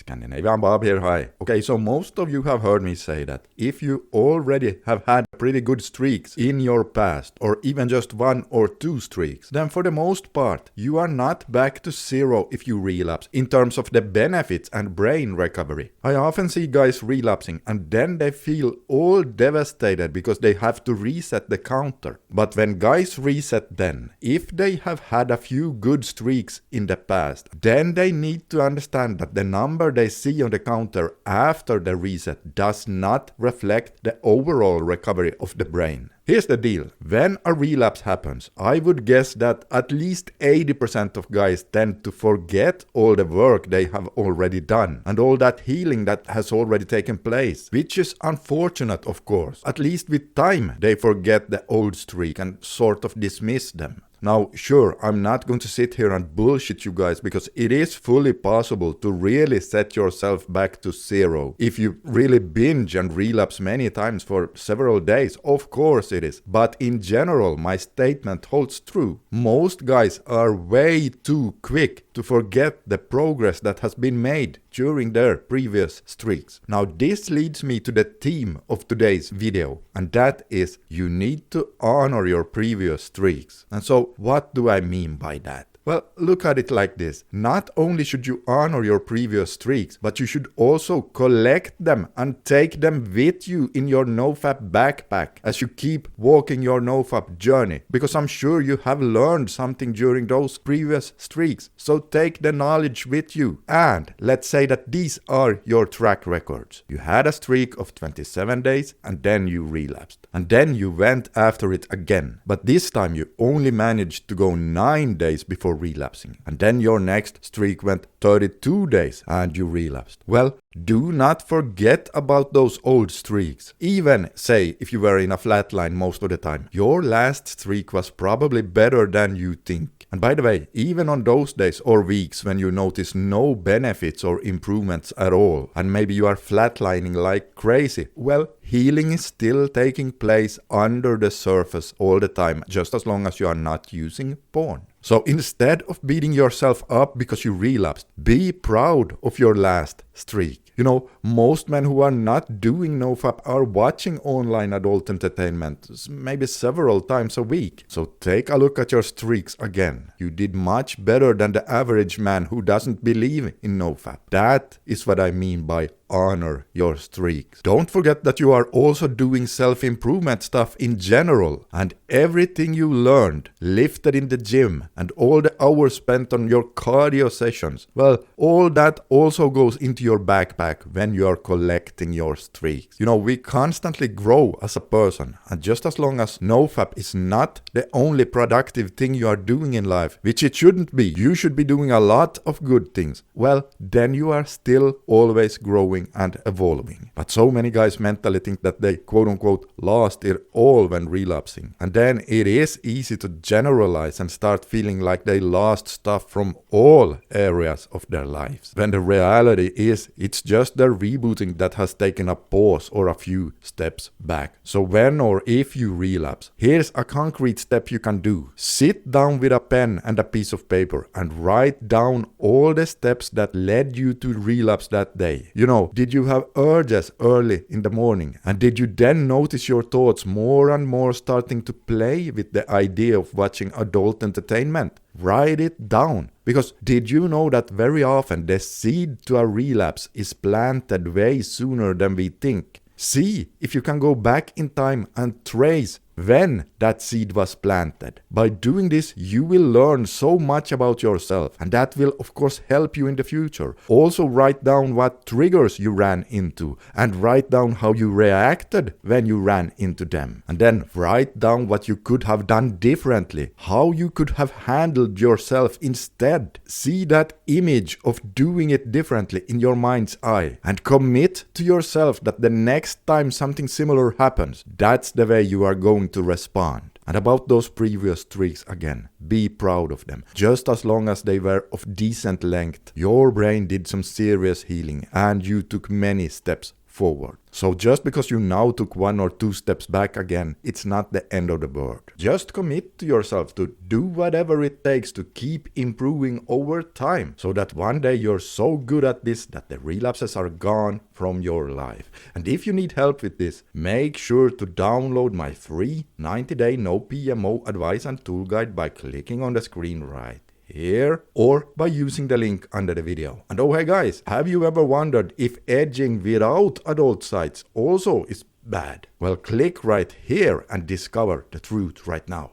Scandinavian Bob here, hi. Okay, so most of you have heard me say that if you already have had pretty good streaks in your past, or even just 1 or 2 streaks, then for the most part, you are not back to zero if you relapse in terms of the benefits and brain recovery. I often see guys relapsing and then they feel all devastated because they have to reset the counter. But when guys reset then, if they have had a few good streaks in the past, then they need to understand that the number they see on the counter after the reset does not reflect the overall recovery of the brain. Here's the deal. When a relapse happens, I would guess that at least 80% of guys tend to forget all the work they have already done and all that healing that has already taken place, which is unfortunate, of course. At least with time, they forget the old streak and sort of dismiss them. Now, sure, I'm not going to sit here and bullshit you guys because it is fully possible to really set yourself back to zero. If you really binge and relapse many times for several days, of course it is. But in general, my statement holds true. Most guys are way too quick to forget the progress that has been made during their previous streaks. Now, this leads me to the theme of today's video, and that is you need to honor your previous streaks. And so, what do I mean by that? Well, look at it like this. Not only should you honor your previous streaks, but you should also collect them and take them with you in your NoFap backpack as you keep walking your NoFap journey. Because I'm sure you have learned something during those previous streaks. So take the knowledge with you. And let's say that these are your track records. You had a streak of 27 days and then you relapsed. And then you went after it again. But this time you only managed to go 9 days before relapsing. And then your next streak went 32 days and you relapsed. Well, do not forget about those old streaks. Even, say, if you were in a flat line most of the time, your last streak was probably better than you think. And by the way, even on those days or weeks when you notice no benefits or improvements at all, and maybe you are flatlining like crazy, well, healing is still taking place under the surface all the time, just as long as you are not using porn. So instead of beating yourself up because you relapsed, be proud of your last streak. You know, most men who are not doing NoFap are watching online adult entertainment, maybe several times a week. So take a look at your streaks again. You did much better than the average man who doesn't believe in NoFap. That is what I mean by honor your streaks. Don't forget that you are also doing self-improvement stuff in general, and everything you learned, lifted in the gym, and all the hours spent on your cardio sessions, well, all that also goes into your backpack when you are collecting your streaks. You know, we constantly grow as a person, and just as long as NoFap is not the only productive thing you are doing in life, which it shouldn't be, you should be doing a lot of good things, well, then you are still always growing and evolving. But so many guys mentally think that they quote-unquote lost it all when relapsing. And then it is easy to generalize and start feeling like they lost stuff from all areas of their lives. When the reality is, it's just their rebooting that has taken a pause or a few steps back. So when or if you relapse, here's a concrete step you can do. Sit down with a pen and a piece of paper and write down all the steps that led you to relapse that day. You know, did you have urges early in the morning? And did you then notice your thoughts more and more starting to play with the idea of watching adult entertainment? Write it down. Because did you know that very often the seed to a relapse is planted way sooner than we think? See if you can go back in time and trace when that seed was planted. By doing this, you will learn so much about yourself, and that will of course help you in the future. Also write down what triggers you ran into, and write down how you reacted when you ran into them. And then write down what you could have done differently, how you could have handled yourself instead. See that image of doing it differently in your mind's eye, and commit to yourself that the next time something similar happens, that's the way you are going to respond. And about those previous streaks again, be proud of them. Just as long as they were of decent length, your brain did some serious healing and you took many steps forward. So just because you now took 1 or 2 steps back again, it's not the end of the world. Just commit to yourself to do whatever it takes to keep improving over time, so that one day you're so good at this that the relapses are gone from your life. And if you need help with this, make sure to download my free 90-day no PMO advice and tool guide by clicking on the screen right here or by using the link under the video. And oh hey guys, have you ever wondered if edging without adult sites also is bad? Well, click right here and discover the truth right now.